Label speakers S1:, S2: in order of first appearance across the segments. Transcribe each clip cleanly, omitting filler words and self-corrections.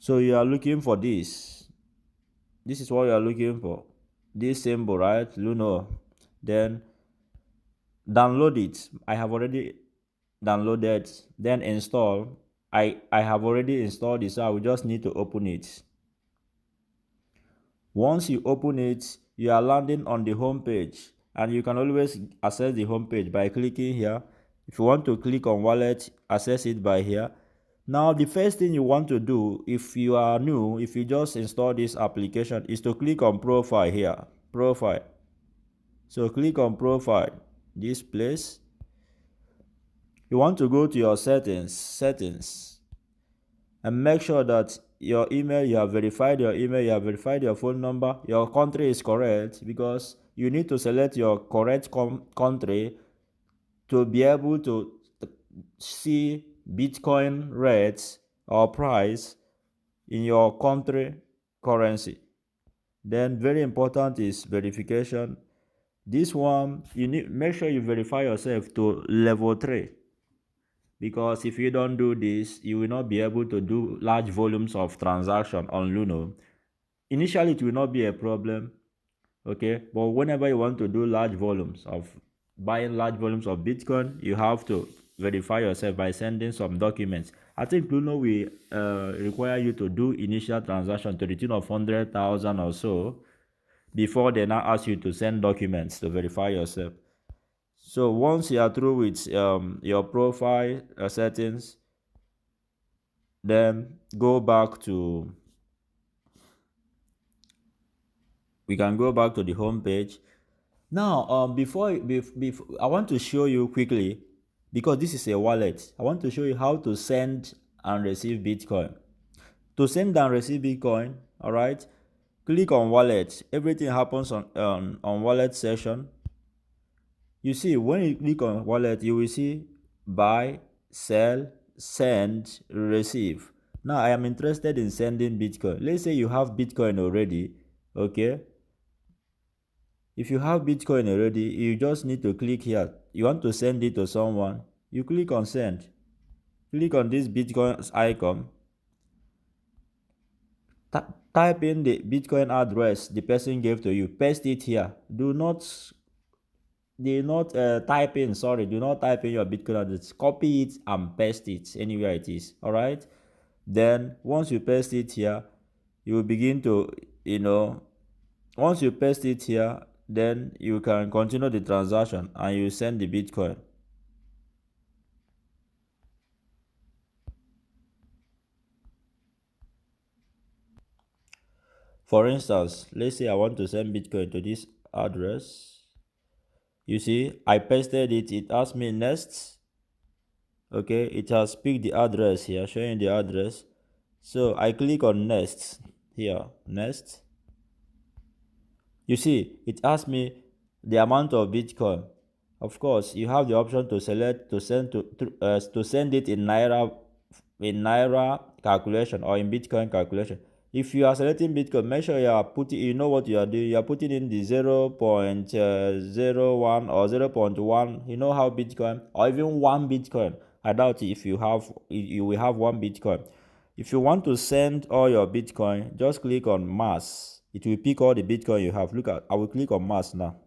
S1: So you are looking for this. This is what you are looking for. This symbol, right? Luno. Then download it. I have already downloaded. Then install. I have already installed it, so I will just need to open it. Once you open it, you are landing on the home page, and you can always access the home page by clicking here. If you want to click on wallet, access it by here. Now the first thing you want to do, if you are new, if you just install this application, is to click on profile here. Profile. So click on profile, this place. You want to go to your settings, and make sure that your email, you have verified your email, you have verified your phone number, your country is correct, because you need to select your correct country to be able to see Bitcoin rates or price in your country currency. Then very important is verification. This one, you need make sure you verify yourself to level 3, because if you don't do this, you will not be able to do large volumes of transaction on Luno. Initially it will not be a problem, okay, but whenever you want to do large volumes of buying large volumes of Bitcoin, you have to verify yourself by sending some documents. I think Luno will require you to do initial transaction to the tune of 100,000 or so before they now ask you to send documents to verify yourself. So once you are through with your profile settings, then go back to, we can go back to the home page. Now before I want to show you quickly, because this is a wallet, I want to show you how to send and receive Bitcoin. To send and receive Bitcoin, all right, click on wallet. Everything happens on wallet section. You see, when you click on wallet, you will see buy, sell, send, receive. Now I am interested in sending Bitcoin. Let's say you have Bitcoin already, okay? If you have Bitcoin already, you just need to click here. You want to send it to someone, you click on send. Click on this Bitcoin icon. Type in the Bitcoin address the person gave to you. Paste it here. Do not type in, sorry, do not type in your Bitcoin address. Copy it and paste it anywhere it is. All right. Then once you paste it here, you will begin to, once you paste it here, then you can continue the transaction and you send the Bitcoin. For instance, let's say I want to send Bitcoin to this address. You see, I pasted it. It asked me next. Okay, it has picked the address here, showing the address. So I click on next here, next. You see, it asks me the amount of Bitcoin. Of course, you have the option to select to send it in naira calculation or in Bitcoin calculation. If you are selecting Bitcoin, make sure you are putting, you know what you are doing. You are putting in the 0.01 or 0.1. You know how Bitcoin, or even 1 Bitcoin. I doubt if you have, you will have 1 Bitcoin. If you want to send all your Bitcoin, just click on mass. It will pick all the Bitcoin you have. Look at, I will click on mass now.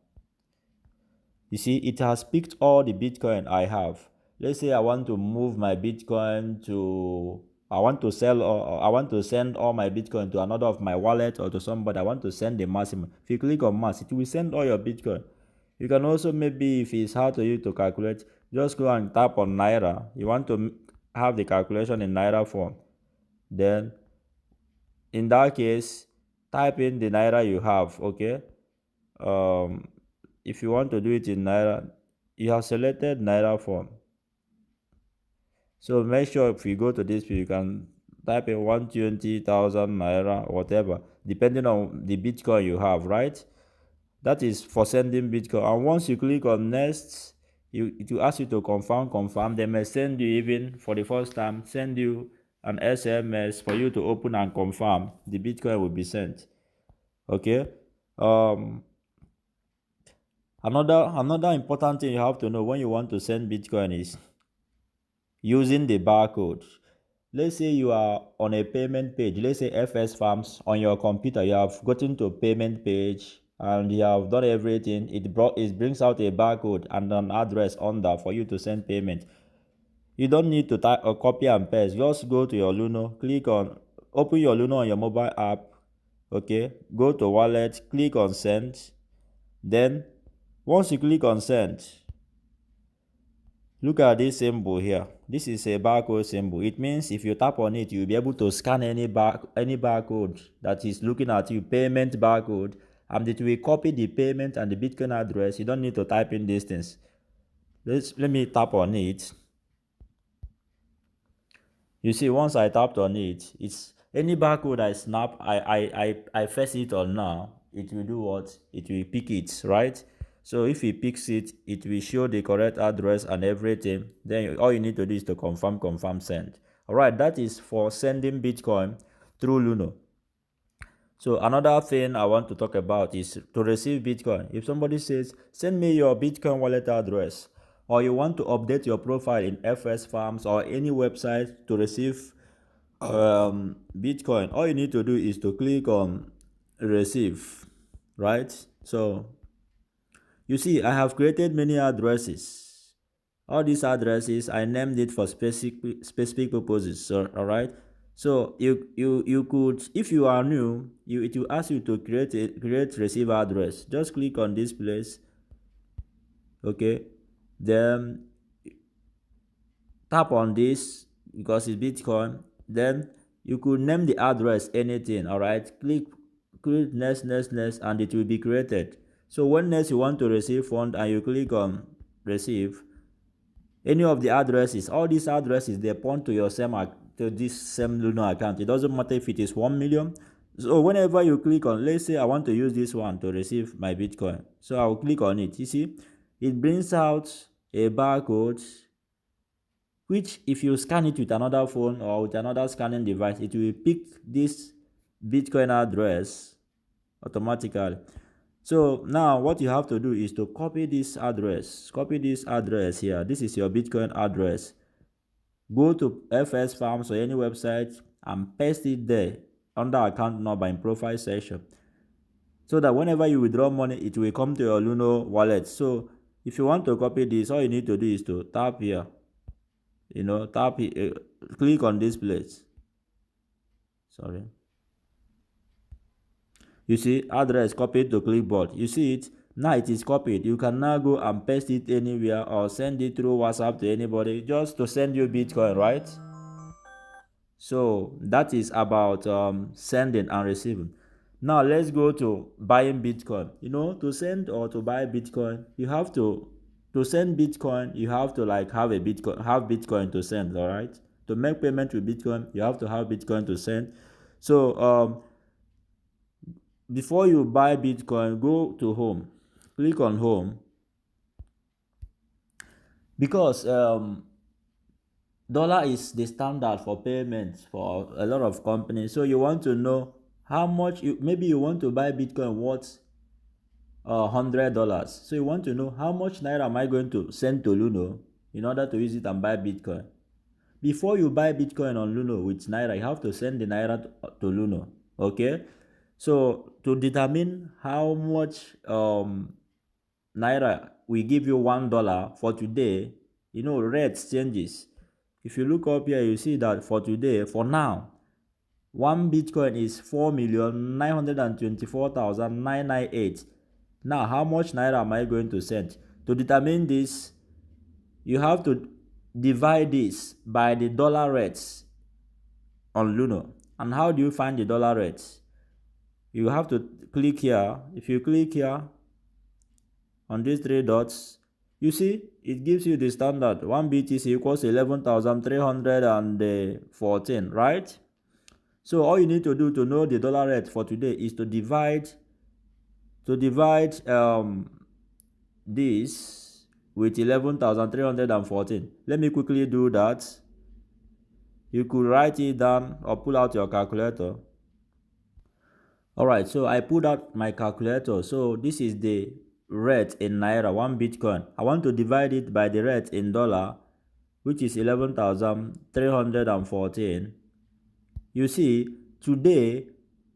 S1: You see, it has picked all the Bitcoin I have. Let's say I want to move my Bitcoin to, I want to sell, or I want to send all my Bitcoin to another of my wallet or to somebody. I want to send the maximum. If you click on mass, it will send all your Bitcoin. You can also, maybe if it's hard to you to calculate, just go and tap on Naira. You want to have the calculation in Naira form. Then in that case, type in the Naira you have, okay? If you want to do it in Naira, you have selected Naira form. So make sure if you go to this, you can type in 120,000 Naira, whatever, depending on the Bitcoin you have, right? That is for sending Bitcoin. And once you click on next, it will ask you to confirm. They may send you, even for the first time, send you an SMS for you to open and confirm the Bitcoin will be sent. Okay. Another important thing you have to know when you want to send Bitcoin is using the barcode. let's say you are on a payment page, let's say FS Farms on your computer, you have gotten to a payment page and you have done everything. It brings out a barcode and an address on that for you to send payment. You don't need to type or copy and paste. Just go to your Luno, open your Luno on your mobile app. Okay, go to wallet, click on send. Then once you click on send, look at this symbol here. This is a barcode symbol. It means if you tap on it, you'll be able to scan any barcode that is looking at you, payment barcode, and it will copy the payment and the Bitcoin address. You don't need to type in these things. Let me tap on it. You see, once I tapped on it, it's any barcode I snap, I face it on now, it will do what? It will pick it, right? So if it picks it, it will show the correct address and everything. Then all you need to do is to confirm, send. All right, that is for sending Bitcoin through Luno. So another thing I want to talk about is to receive Bitcoin. If somebody says, send me your Bitcoin wallet address, or you want to update your profile in FS Farms or any website to receive Bitcoin, all you need to do is to click on receive, right? So you see, I have created many addresses. All these addresses, I named it for specific purposes. So, all right. So you could, if you are new, it will ask you to create receive address. Just click on this place. Okay. Then tap on this because it's Bitcoin. Then you could name the address anything. All right. Click next, and it will be created. So when next you want to receive fund and you click on receive, any of the addresses, all these addresses, they point to your to this same Luno account. It doesn't matter if it is 1 million. So whenever you click on, let's say I want to use this one to receive my Bitcoin. So I'll click on it. You see, it brings out a barcode, which if you scan it with another phone or with another scanning device, it will pick this Bitcoin address automatically. So now what you have to do is to copy this address here. This is your Bitcoin address. Go to FS Farms or any website and paste it there under account number in profile section, so that whenever you withdraw money, it will come to your Luno wallet. So if you want to copy this, all you need to do is to tap here, click on this place. Sorry. You see, address copied to clipboard. You see it? Now it is copied. You can now go and paste it anywhere or send it through WhatsApp to anybody just to send you Bitcoin, right? So that is about sending and receiving. Now let's go to buying Bitcoin. To send or to buy Bitcoin, you have to send Bitcoin, you have to have Bitcoin to send, all right? To make payment with Bitcoin, you have to have Bitcoin to send. So before you buy Bitcoin, go to home, click on home, because dollar is the standard for payments for a lot of companies. So you want to know how much maybe you want to buy Bitcoin worth $100. So you want to know how much naira am I going to send to Luno in order to use it and buy Bitcoin. Before you buy Bitcoin on Luno with naira, you have to send the naira to Luno. Okay. So to determine how much naira we give you $1 for today, rates changes. If you look up here, you see that for today, for now, one Bitcoin is 4,924,998. Now, how much naira am I going to send? To determine this, you have to divide this by the dollar rates on Luno. And how do you find the dollar rates? You have to click here. If you click here on these three dots, you see it gives you the standard. 1 BTC equals 11,314, right? So all you need to do to know the dollar rate for today is to divide this with 11,314. Let me quickly do that. You could write it down or pull out your calculator. Alright, so I pulled out my calculator. So this is the rate in naira, 1 Bitcoin. I want to divide it by the rate in dollar, which is 11,314. You see, today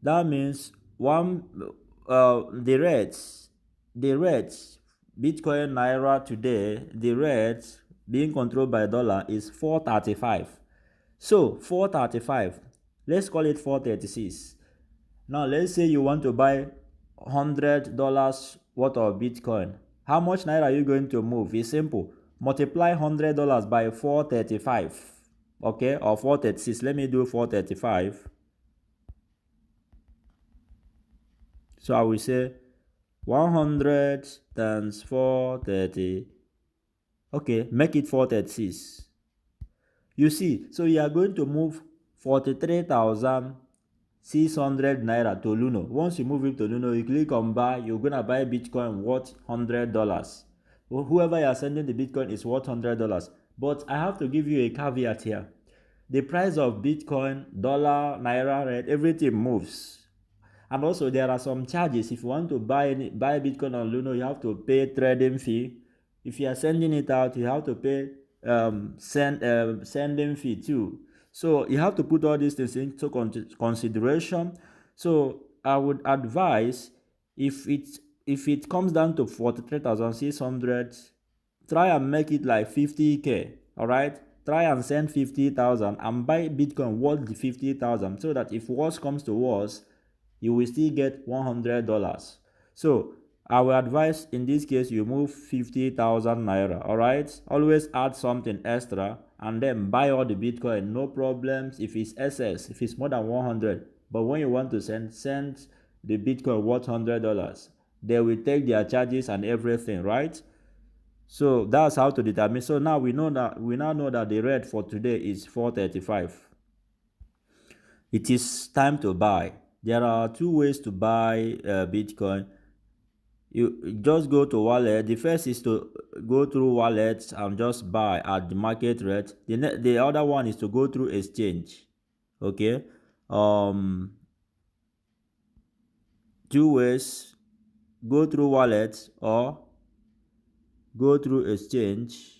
S1: that means one the rates Bitcoin Naira today, the rate being controlled by dollar is 435. So 435, let's call it 436. Now let's say you want to buy $100 worth of Bitcoin. How much Naira are you going to move? It's simple. Multiply $100 by 435. Okay, or 436. Let me do 435. So I will say 100 times 430. Okay, make it 436. You see, so you are going to move 43,600 Naira to Luno. Once you move it to Luno, you click on buy, you're going to buy Bitcoin worth $100. Whoever you are sending the Bitcoin is worth $100. But I have to give you a caveat here. The price of Bitcoin, dollar, Naira rate, everything moves. And also there are some charges. If you want to buy Bitcoin on Luno, you have to pay trading fee. If you are sending it out, you have to pay sending fee too. So you have to put all these things into consideration. So I would advise, if it comes down to 43,600, try and make it like 50k. All right, try and send 50,000 and buy Bitcoin worth the 50,000, so that if worse comes to worse, you will still get $100. So I will advise in this case you move 50,000 Naira. All right, always add something extra and then buy all the Bitcoin. No problems if it's excess, if it's more than 100. But when you want to send the Bitcoin worth $100, they will take their charges and everything, right? So that's how to determine. So now we now know that the rate for today is 435. It is time to buy. There are two ways to buy Bitcoin. You just go to wallet. The first is to go through wallets and just buy at the market rate. The other one is to go through exchange. Okay. Two ways: go through wallet or go through exchange.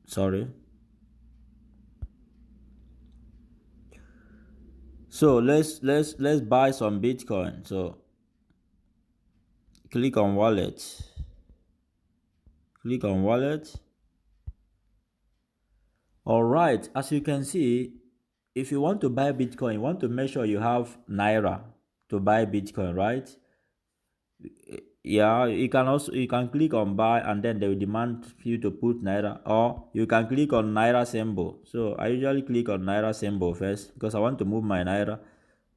S1: Sorry. So let's buy some Bitcoin. So click on wallet. Click on wallet. All right, as you can see, if you want to buy Bitcoin, you want to make sure you have Naira to buy Bitcoin, right? Yeah, you can click on buy and then they will demand you to put Naira, or you can click on Naira symbol. So I usually click on Naira symbol first because I want to move my Naira.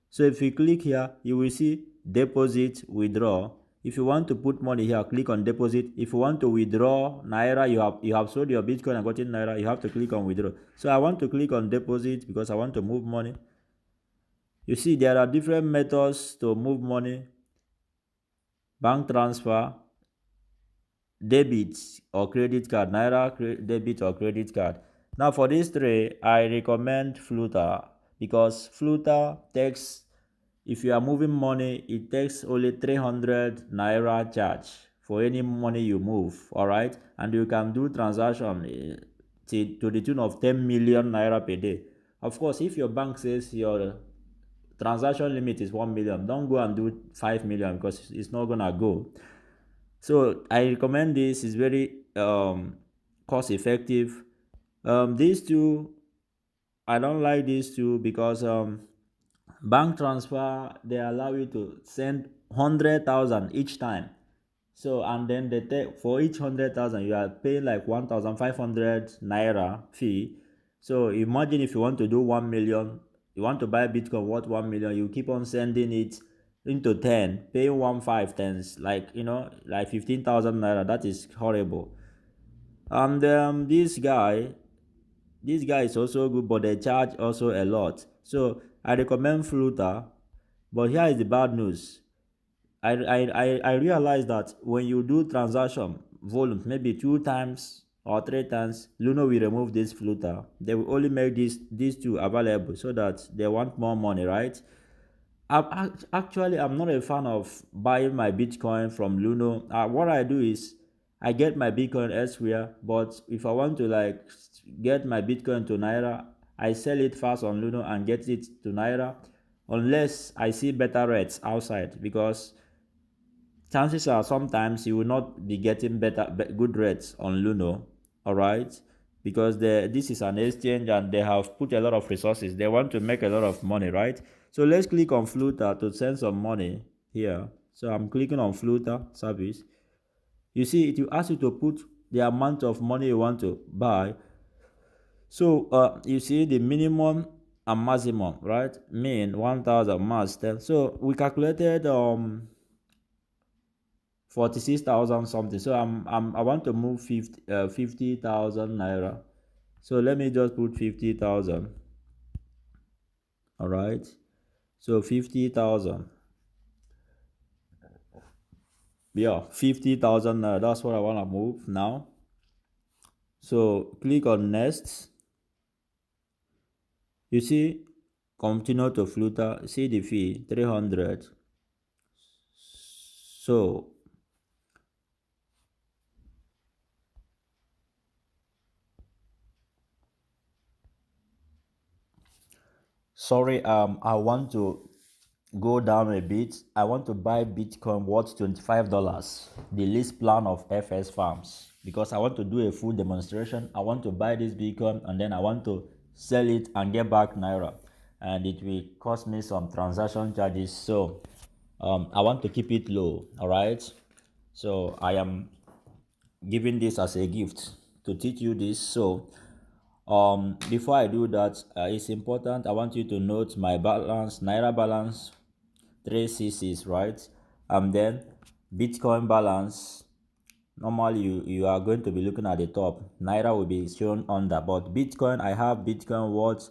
S1: So if you click here, you will see deposit, withdraw. If you want to put money here, click on deposit. If you want to withdraw Naira, you have sold your Bitcoin and gotten Naira, you have to click on withdraw. So I want to click on deposit because I want to move money. You see, there are different methods to move money: bank transfer, debit or credit card, Naira debit or credit card. Now for these three, I recommend Flutter because Flutter takes, if you are moving money, it takes only 300 Naira charge for any money you move. All right, and you can do transaction to the tune of 10 million Naira per day. Of course, if your bank says your transaction limit is 1 million, don't go and do 5 million because it's not gonna go. So I recommend this. Is very cost effective. These two, I don't like these two because bank transfer, they allow you to send 100,000 each time. So and then they take, for each 100,000 you are paying like 1,500 Naira fee. So imagine if you want to do 1 million, you want to buy Bitcoin worth 1 million, you keep on sending it into 10, paying 1,510, like, like 15,000 Naira. That is horrible. And this guy is also good, but they charge also a lot. So I recommend Flutter. But here is the bad news. I realize that when you do transaction volume, maybe 2 times or 3 times, Luno will remove this Flutter. They will only make these two available so that they want more money, right? Actually, I'm not a fan of buying my Bitcoin from Luno. What I do is I get my Bitcoin elsewhere, but if I want to like get my Bitcoin to Naira, I sell it fast on Luno and get it to Naira, unless I see better rates outside, because chances are sometimes you will not be getting good rates on Luno, all right? Because this is an exchange and they have put a lot of resources. They want to make a lot of money, right? So let's click on Flutter to send some money here. So I'm clicking on Flutter service. You see, it will ask you to put the amount of money you want to buy. So you see the minimum and maximum, right? Mean 1,000, max 10. So we calculated 46,000 something. So I want to move 50,000 naira. So let me just put 50,000. All right. So 50,000. Yeah, 50,000 naira. That's what I want to move now. So click on next. You see, continue to Flutter. See the fee 300. So sorry, I want to go down a bit. I want to buy Bitcoin worth $25, the lease plan of FS Farms, because I want to do a full demonstration. I want to buy this Bitcoin and then I want to sell it and get back Naira, and it will cost me some transaction charges. So I want to keep it low. All right. So I am giving this as a gift to teach you this. So before I do that, it's important, I want you to note my balance, Naira balance 3 CCs, right? And then Bitcoin balance. Normally you are going to be looking at the top. Naira will be shown under, but Bitcoin, I have Bitcoin worth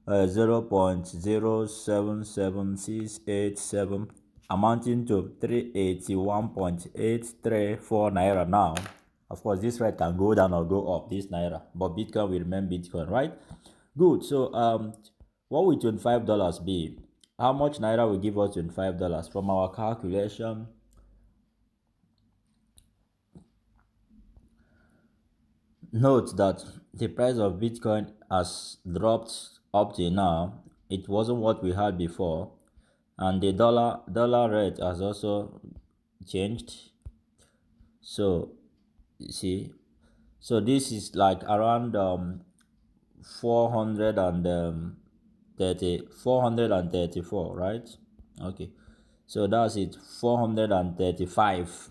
S1: 0.077687, amounting to 381.834 naira now. Of course, this rate can go down or go up, this naira, but Bitcoin will remain Bitcoin, right? Good. So what will $25 be? How much naira will give us $25? From our calculation, note that the price of Bitcoin has dropped up to now. It wasn't what we had before, and the dollar rate has also changed. So you see, so this is like around 434, right? Okay, so that's it, 435.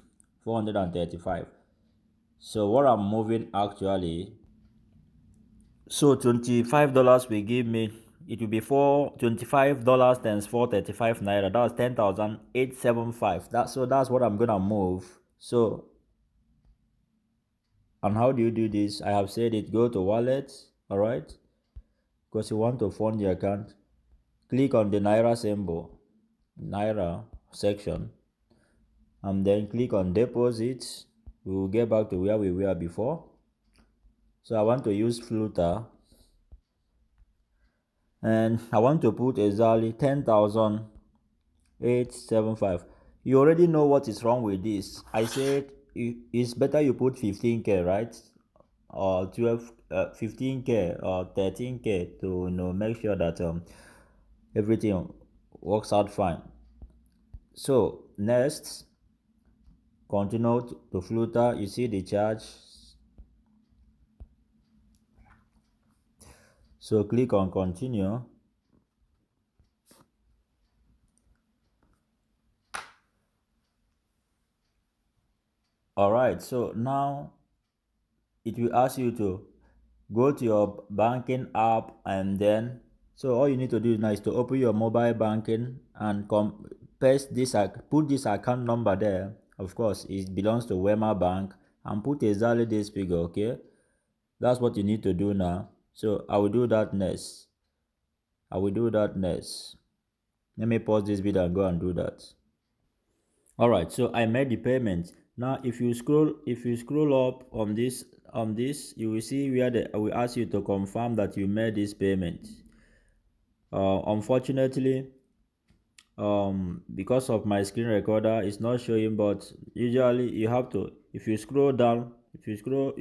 S1: So what I'm moving actually, so $25 will give me, it will be $25 times 435 naira. That's 10,875. That's what I'm gonna move. So, and how do you do this? I have said it. Go to wallet, all right? Because you want to fund the account. Click on the naira symbol, naira section, and then click on deposits. We will get back to where we were before. So I want to use Flutter, and I want to put exactly 10,875. You already know what is wrong with this. I said it's better you put 15k, right? Or 15k or 13k to make sure that everything works out fine. So next, continue to Flutter. You see the charge. So click on continue. All right, so now it will ask you to go to your banking app, and then so all you need to do now is to open your mobile banking and paste this, put this account number there. Of course, it belongs to Wema Bank, and put exactly this figure. Okay, that's what you need to do now. So I will do that next. Let me pause this video and go and do that. All right, so I made the payment. Now if you scroll up on this, you will see where I will ask you to confirm that you made this payment. Unfortunately, because of my screen recorder it's not showing, but usually you have to, if you scroll down, if you scroll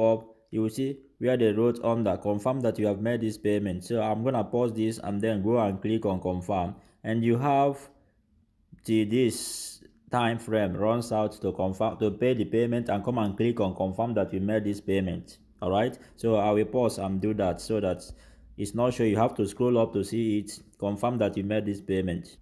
S1: up, you will see where they wrote on that confirm that you have made this payment. So I'm gonna pause this and then go and click on confirm, and you have till this time frame runs out to confirm to pay the payment, and come and click on confirm that you made this payment. All right, so I will pause and do that so that it's not sure. You have to scroll up to see it, confirm that you made this payment.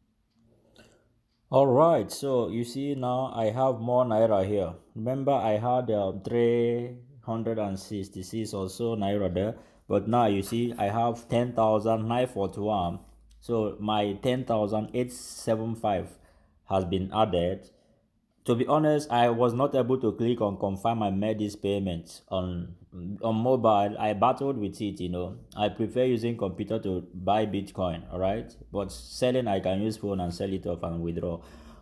S1: All right, so you see now I have more naira here. Remember I had 366 or so naira there, but now you see I have 10,941. So my 10,875 has been added. To be honest, I was not able to click on confirm I made this payment on mobile. I battled with it, I prefer using computer to buy Bitcoin, all right? But selling, I can use phone and sell it off and withdraw.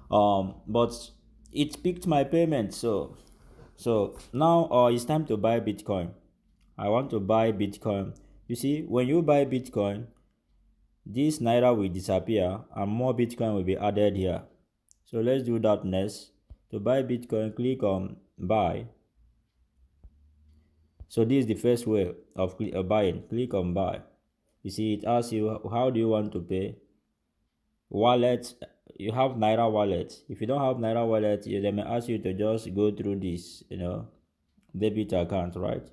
S1: But it picked my payment, so now it's time to buy Bitcoin. I want to buy Bitcoin. You see, when you buy Bitcoin, this naira will disappear and more Bitcoin will be added here. So let's do that next. To buy Bitcoin, click on buy. So this is the first way of buying. Click on buy. You see, it asks you how do you want to pay. Wallet, you have Naira wallet. If you don't have Naira wallet, they may ask you to just go through this, debit account, right?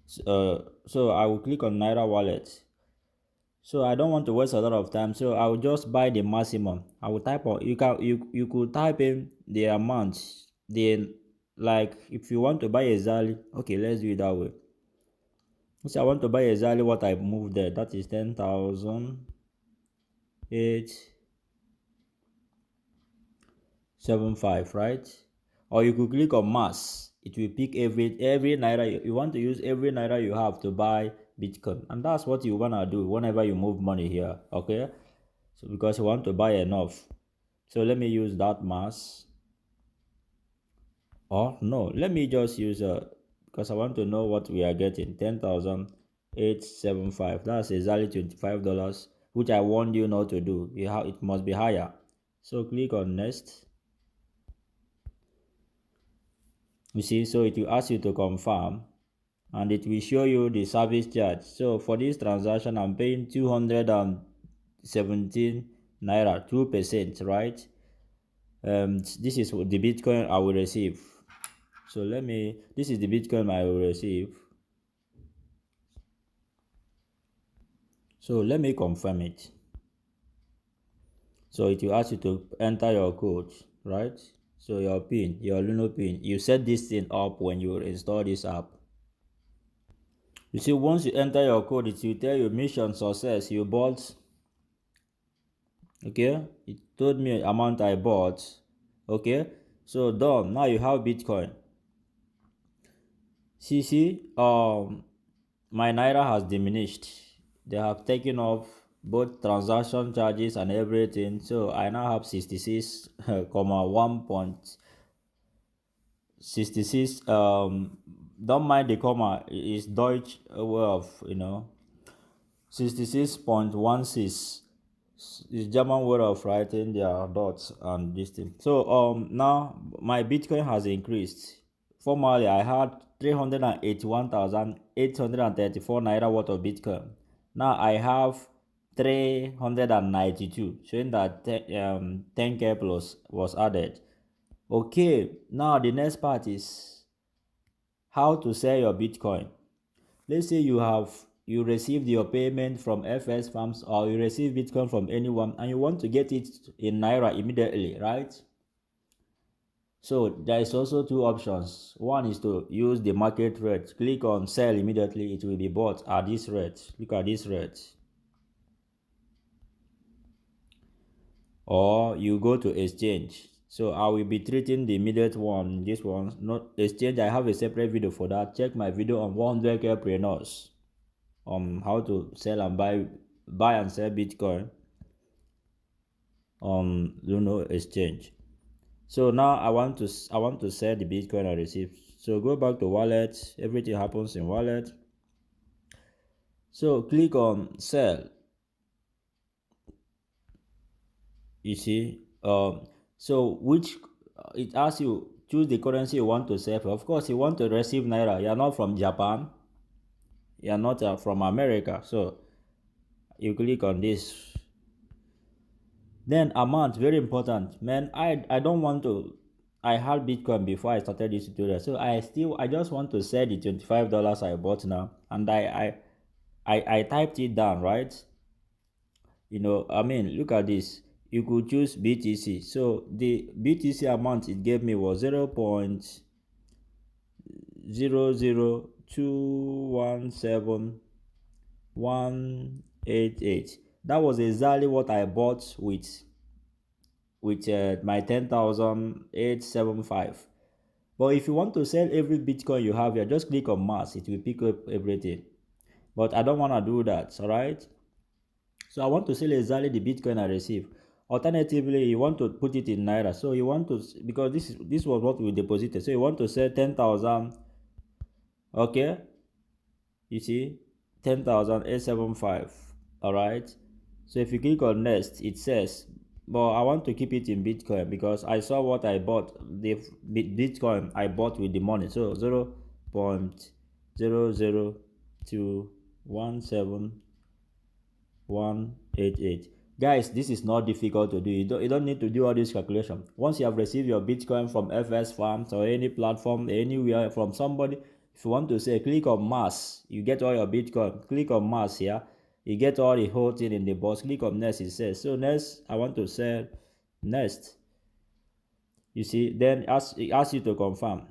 S1: So I will click on Naira wallet. So I don't want to waste a lot of time, so I will just buy the maximum. I will type on, you could type in the amount, then like if you want to buy exactly, okay, let's do it that way. So I want to buy exactly what I moved there, that is 10,875, right? Or you could click on mass. It will pick every naira you want to use, every naira you have to buy Bitcoin, and that's what you wanna do whenever you move money here. Okay, so because you want to buy enough, so let me use that mass. Or no, let me just use because I want to know what we are getting. 10,875, that's exactly $25, which I warned you not to do. It must be higher. So click on next. You see, so it will ask you to confirm, and it will show you the service charge. So for this transaction I'm paying 217 naira, 2%, right? This is the Bitcoin I will receive. So this is the Bitcoin I will receive. So let me confirm it. So it will ask you to enter your code, right? So your pin, your Luno pin, you set this thing up when you install this app. You see, once you enter your code, it will tell you mission success, you bought. Okay, it told me amount I bought. Okay, so done. Now you have Bitcoin. See, my naira has diminished. They have taken off both transaction charges and everything, so I now have 66 comma 1.66. Don't mind the comma, is Deutsch way of 66.16 is German way of writing their dots and this thing. So now my Bitcoin has increased. Formerly I had 381,834 naira worth of Bitcoin. Now I have 392, showing that 10k plus was added. Okay, now the next part is how to sell your Bitcoin. Let's say you received your payment from FS Farms, or you receive Bitcoin from anyone and you want to get it in Naira immediately, right? So there is also two options. One is to use the market rate. Click on sell immediately, it will be bought at this rate. Look at this rate. Or you go to exchange. So I will be treating the immediate one, this one, not exchange. I have a separate video for that. Check my video on 100k preneurs on how to sell and buy and sell Bitcoin on Luno exchange. So now I want to sell the Bitcoin I received. So go back to wallet. Everything happens in wallet. So click on sell. You see, so which it asks you choose the currency you want to sell. Of course, you want to receive naira. You are not from Japan. You are not from America. So you click on this. Then amount, very important, man. I don't want to. I had Bitcoin before I started this tutorial, so I just want to sell the $25 I bought now, and I typed it down, right? I mean, look at this. You could choose BTC. So the BTC amount it gave me was 0.00217,188. That was exactly what I bought with my 10,875. But if you want to sell every Bitcoin you have here, just click on mass. It will pick up everything. But I don't want to do that, all right? So I want to sell exactly the Bitcoin I receive. Alternatively, you want to put it in Naira. So you want to, because this was what we deposited. So you want to sell 10,000, okay? You see, 10,875, all right? So if you click on next, it says, but I want to keep it in Bitcoin because I saw what I bought, the Bitcoin I bought with the money. So 0.00217,188. Guys, this is not difficult to do. You don't need to do all this calculation. Once you have received your Bitcoin from FS Farms or any platform, anywhere from somebody, if you want to say click on mass, you get all your Bitcoin. Click on mass here. You get all the whole thing in the box. Click on next, it says. So next, I want to say next. You see, then it asks you to confirm.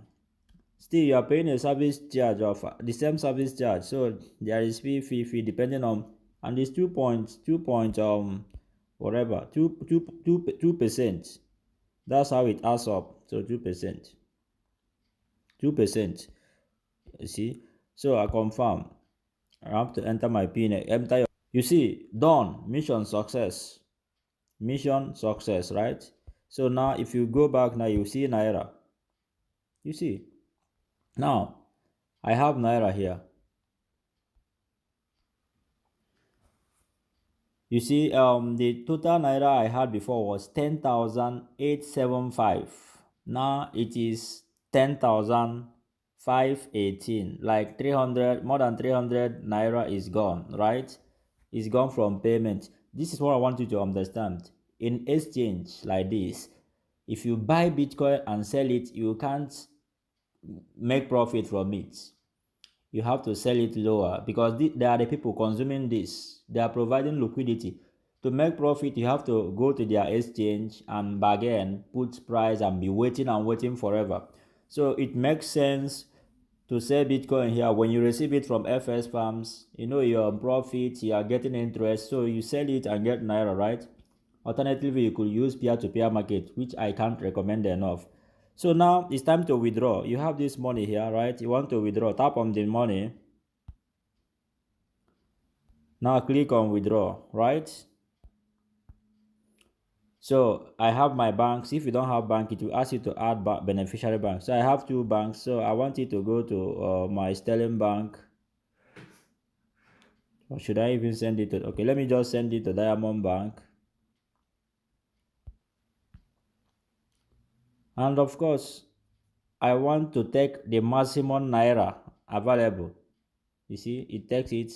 S1: Still, you are paying a service charge of the same service charge. So there is fee depending on, and it's 2 point whatever 2%. That's how it adds up. So 2%. 2%. You see? So I confirm. I have to enter my PIN. Enter your, you see, done. Mission success. Mission success, right? So now if you go back now, you see Naira. You see. Now I have Naira here. You see, the total Naira I had before was 10,875. Now it is 10,518. Like 300, more than 300 Naira is gone, right? It's gone from payment. This is what I want you to understand. In exchange like this, if you buy Bitcoin and sell it, you can't make profit from it. You have to sell it lower because there are the people consuming this. They are providing liquidity. To make profit, you have to go to their exchange and bargain, put price, and be waiting and waiting forever. So it makes sense to sell Bitcoin here. When you receive it from FS farms, you're on profit, you are getting interest, so you sell it and get Naira, right? Alternatively, you could use peer-to-peer market, which I can't recommend enough. So now it's time to withdraw. You have this money here, right? You want to withdraw. Tap on the money. Now click on withdraw, right? So I have my banks. If you don't have bank, it will ask you to add beneficiary bank. So I have two banks. So I want it to go to my Sterling Bank. Or should I even send it to? Okay, let me just send it to Diamond Bank. And of course, I want to take the maximum Naira available. You see, it takes it,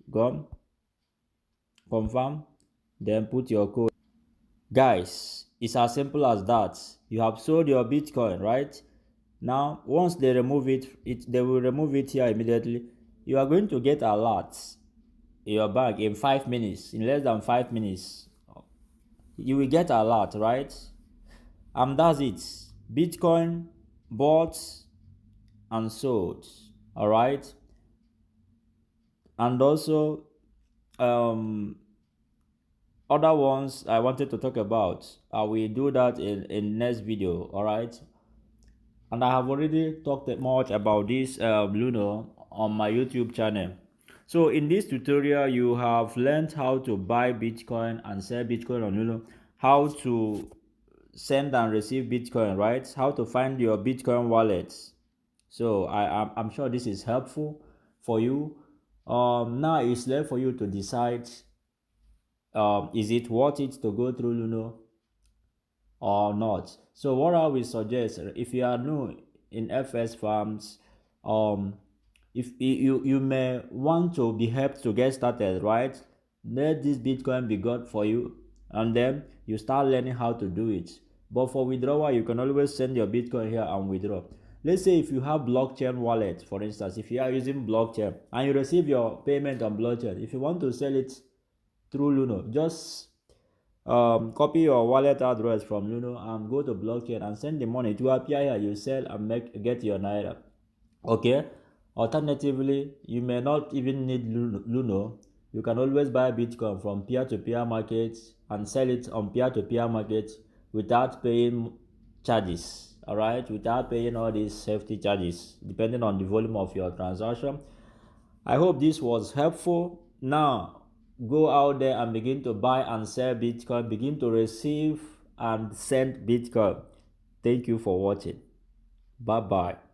S1: gone, confirm, then put your code. Guys, it's as simple as that. You have sold your Bitcoin, right? Now, once they remove they will remove it here immediately. You are going to get a lot in your bank in 5 minutes, in less than 5 minutes. You will get a lot, right? And that's it. Bitcoin bought and sold. All right. And also, other ones I wanted to talk about, I will do that in next video. All right. And I have already talked much about this Luno on my YouTube channel. So in this tutorial, you have learned how to buy Bitcoin and sell Bitcoin on Luno, how to send and receive Bitcoin, right? How to find your Bitcoin wallets. So I'm sure this is helpful for you. Now it's left for you to decide, is it worth it to go through Luno? or not. So what I will suggest, if you are new in FS farms, um if you may want to be helped to get started, right? Let this Bitcoin be God for you, and then you start learning how to do it. But for withdrawal, you can always send your Bitcoin here and withdraw. Let's say if you have blockchain wallet, for instance, if you are using blockchain and you receive your payment on blockchain, if you want to sell it through Luno, just copy your wallet address from Luno and go to blockchain and send the money to appear here. You sell and get your naira. Okay. Alternatively, you may not even need Luno. You can always buy Bitcoin from peer-to-peer markets and sell it on peer-to-peer markets without paying charges. All right, without paying all these safety charges, depending on the volume of your transaction. I hope this was helpful. Now, go out there and begin to buy and sell Bitcoin, begin to receive and send Bitcoin. Thank you for watching. Bye bye.